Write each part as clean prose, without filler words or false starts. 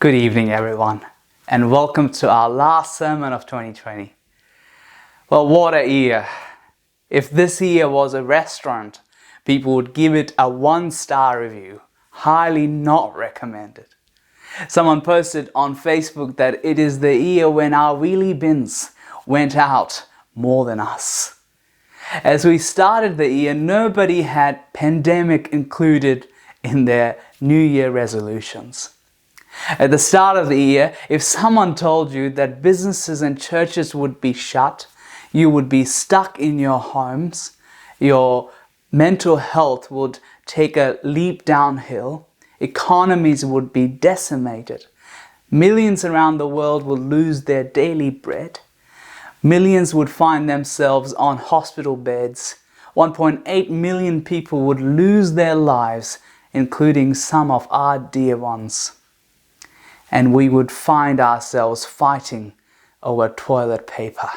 Good evening, everyone, and welcome to our last sermon of 2020. Well, what a year. If this year was a restaurant, people would give it a 1-star review. Highly not recommended. Someone posted on Facebook that it is the year when our wheelie bins went out more than us. As we started the year, nobody had pandemic included in their New Year resolutions. At the start of the year, if someone told you that businesses and churches would be shut, you would be stuck in your homes, your mental health would take a leap downhill, economies would be decimated, millions around the world would lose their daily bread, millions would find themselves on hospital beds, 1.8 million people would lose their lives, including some of our dear ones. And we would find ourselves fighting over toilet paper.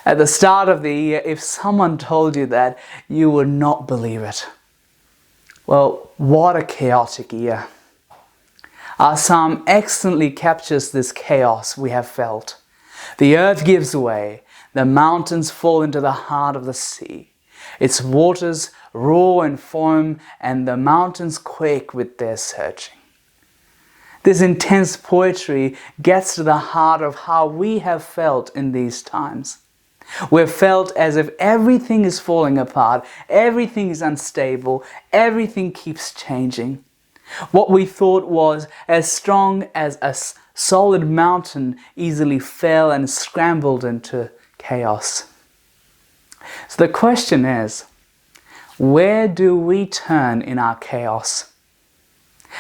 At the start of the year, if someone told you that, you would not believe it. Well, what a chaotic year. Our psalm excellently captures this chaos we have felt. The earth gives way, the mountains fall into the heart of the sea. Its waters roar and foam, and the mountains quake with their surging. This intense poetry gets to the heart of how we have felt in these times. We've felt as if everything is falling apart, everything is unstable, everything keeps changing. What we thought was as strong as a solid mountain easily fell and scrambled into chaos. So the question is, where do we turn in our chaos?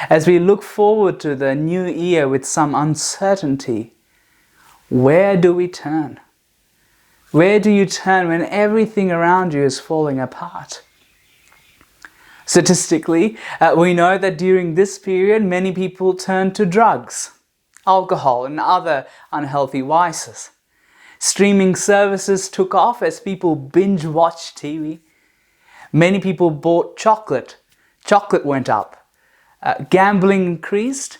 As we look forward to the new year with some uncertainty, where do we turn? Where do you turn when everything around you is falling apart? Statistically, we know that during this period, many people turn to drugs, alcohol, and other unhealthy vices. Streaming services took off as people binge-watched TV. Many people bought chocolate. Chocolate went up. Gambling increased,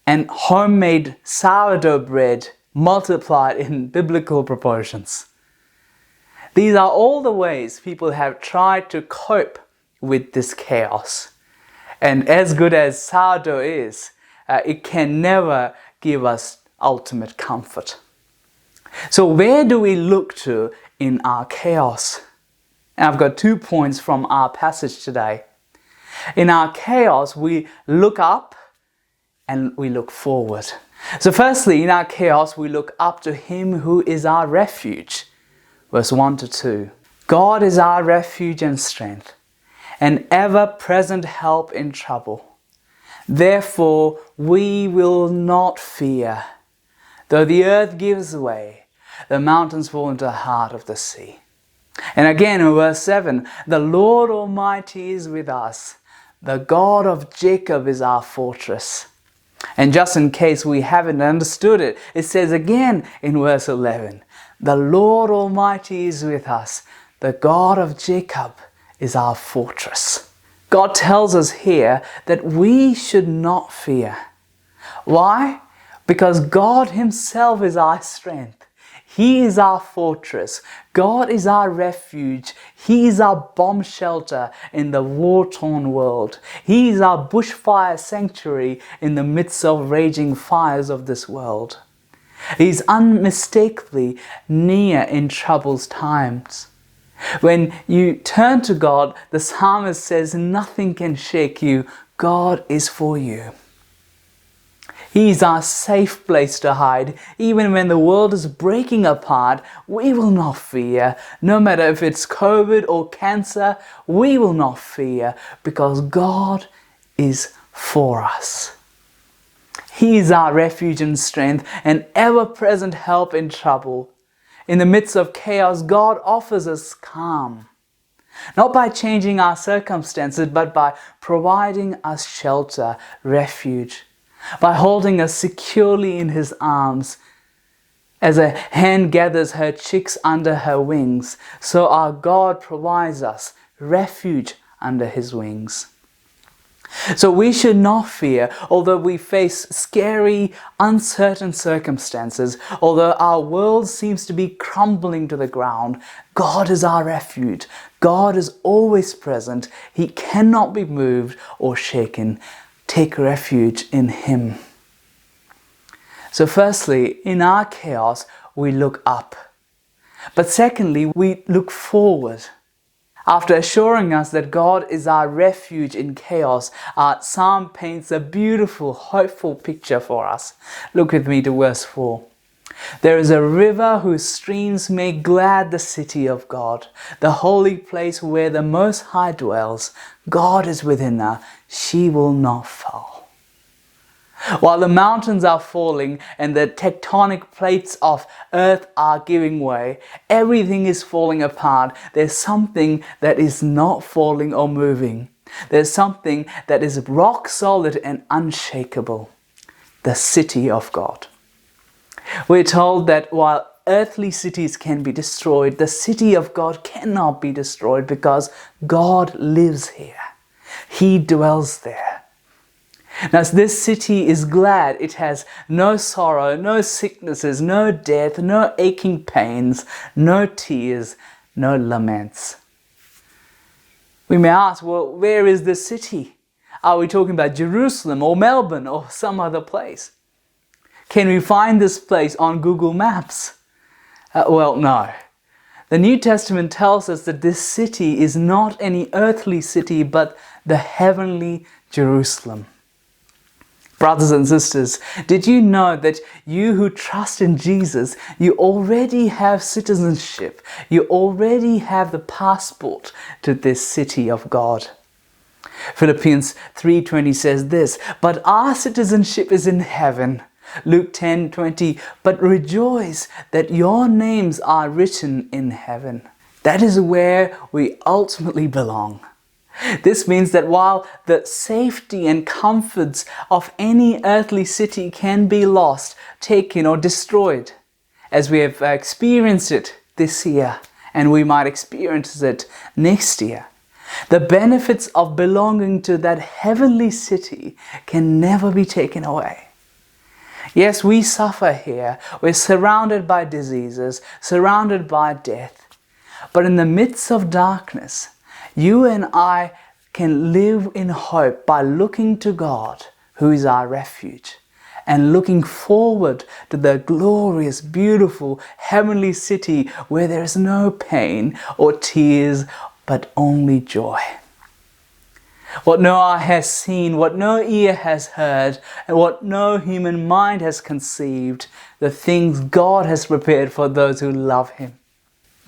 and homemade sourdough bread multiplied in biblical proportions. These are all the ways people have tried to cope with this chaos. And as good as sourdough is, it can never give us ultimate comfort. So where do we look to in our chaos? And I've got 2 points from our passage today. In our chaos, we look up and we look forward. So firstly, in our chaos, we look up to Him who is our refuge. Verse 1 to 2. God is our refuge and strength, an ever-present help in trouble. Therefore, we will not fear. Though the earth gives way, the mountains fall into the heart of the sea. And again in verse 7, the Lord Almighty is with us. The God of Jacob is our fortress. And just in case we haven't understood it, it says again in verse 11, the Lord Almighty is with us. The God of Jacob is our fortress. God tells us here that we should not fear. Why? Because God Himself is our strength. He is our fortress. God is our refuge. He is our bomb shelter in the war-torn world. He is our bushfire sanctuary in the midst of raging fires of this world. He is unmistakably near in troubled times. When you turn to God, the psalmist says, nothing can shake you. God is for you. He is our safe place to hide. Even when the world is breaking apart, we will not fear. No matter if it's COVID or cancer, we will not fear because God is for us. He is our refuge and strength, an ever-present help in trouble. In the midst of chaos, God offers us calm. Not by changing our circumstances, but by providing us shelter, refuge. By holding us securely in His arms. As a hen gathers her chicks under her wings, so our God provides us refuge under His wings. So we should not fear, although we face scary, uncertain circumstances, although our world seems to be crumbling to the ground. God is our refuge. God is always present. He cannot be moved or shaken. Take refuge in Him. So firstly, in our chaos, we look up. But secondly, we look forward. After assuring us that God is our refuge in chaos, our psalm paints a beautiful, hopeful picture for us. Look with me to verse 4. There is a river whose streams make glad the city of God, the holy place where the Most High dwells. God is within her, she will not fall. While the mountains are falling and the tectonic plates of earth are giving way, everything is falling apart, there's something that is not falling or moving. There's something that is rock solid and unshakable. The city of God. We're told that while earthly cities can be destroyed, the city of God cannot be destroyed because God lives here. He dwells there. Now, this city is glad. It has no sorrow, no sicknesses, no death, no aching pains, no tears, no laments. We may ask, well, where is this city? Are we talking about Jerusalem or Melbourne or some other place? Can we find this place on Google Maps? Well, no. The New Testament tells us that this city is not any earthly city, but the heavenly Jerusalem. Brothers and sisters, did you know that you who trust in Jesus, you already have citizenship? You already have the passport to this city of God. Philippians 3:20 says this, but our citizenship is in heaven. Luke 10:20, but rejoice that your names are written in heaven. That is where we ultimately belong. This means that while the safety and comforts of any earthly city can be lost, taken or destroyed, as we have experienced it this year and we might experience it next year, the benefits of belonging to that heavenly city can never be taken away. Yes, we suffer here. We're surrounded by diseases, surrounded by death. But in the midst of darkness, you and I can live in hope by looking to God, who is our refuge, and looking forward to the glorious, beautiful, heavenly city where there is no pain or tears, but only joy. What no eye has seen, what no ear has heard, and what no human mind has conceived, the things God has prepared for those who love Him.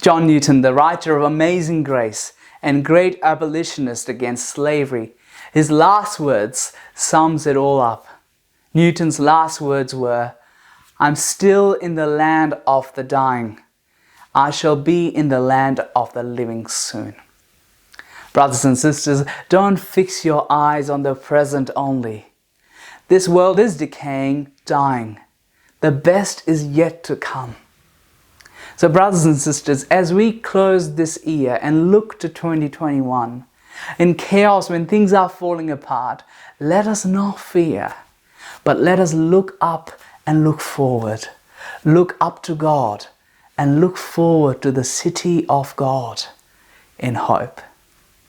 John Newton, the writer of Amazing Grace and great abolitionist against slavery, his last words sums it all up. Newton's last words were, I'm still in the land of the dying. I shall be in the land of the living soon. Brothers and sisters, don't fix your eyes on the present only. This world is decaying, dying. The best is yet to come. So brothers and sisters, as we close this year and look to 2021, in chaos when things are falling apart, let us not fear, but let us look up and look forward. Look up to God and look forward to the city of God in hope.